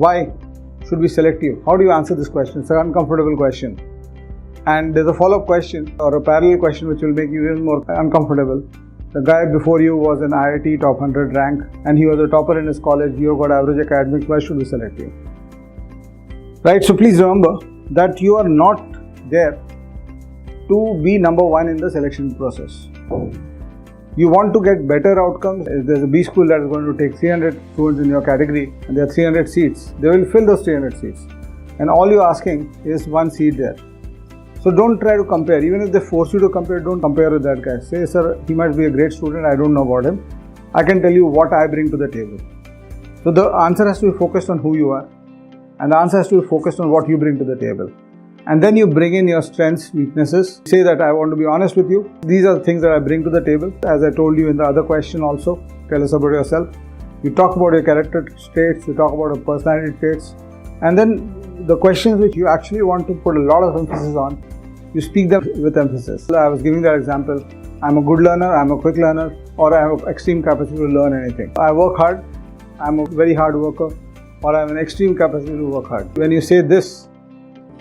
why should we select you? How do you answer this question? It's an uncomfortable question. And there's a follow-up question or a parallel question which will make you even more uncomfortable. The guy before you was an IIT top 100 rank and he was a topper in his college. You got average academics. Why should we select you? Right? So please remember that you are not there to be number one in the selection process. You want to get better outcomes. If there's a B school that is going to take 300 students in your category and there are 300 seats, they will fill those 300 seats. And all you're asking is one seat there. So don't try to compare. Even if they force you to compare, don't compare with that guy. Say, sir, he might be a great student. I don't know about him. I can tell you what I bring to the table. So the answer has to be focused on who you are. And the answer has to be focused on what you bring to the table. And then you bring in your strengths, weaknesses. Say that I want to be honest with you. These are the things that I bring to the table. As I told you in the other question also, tell us about yourself. You talk about your character traits, you talk about your personality traits. And then the questions which you actually want to put a lot of emphasis on, you speak them with emphasis. I was giving that example. I'm a good learner, I'm a quick learner, or I have an extreme capacity to learn anything. I work hard, I'm a very hard worker, or I have an extreme capacity to work hard. When you say this,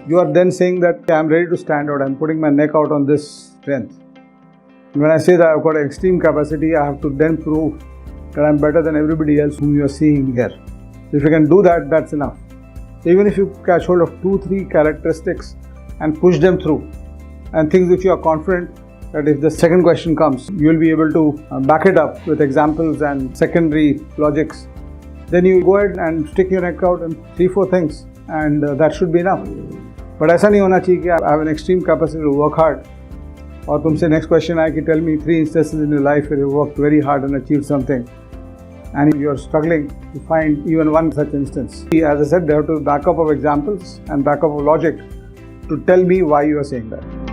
you are then saying that I'm ready to stand out, I'm putting my neck out on this strength. When I say that I've got an extreme capacity, I have to then prove that I'm better than everybody else whom you are seeing here. If you can do that, that's enough. So even if you catch hold of 2-3 characteristics and push them through, and things which you are confident that if the second question comes, you will be able to back it up with examples and secondary logics, then you go ahead and stick your neck out in 3-4 things, and that should be enough. But ऐसा नहीं होना चाहिए कि I have an extreme capacity to work hard और तुमसे next question आए कि tell me 3 instances in your life where you worked very hard and achieved something and you are struggling to find even one such instance. As I said, they have to back up of examples and back up of logic to tell me why you are saying that.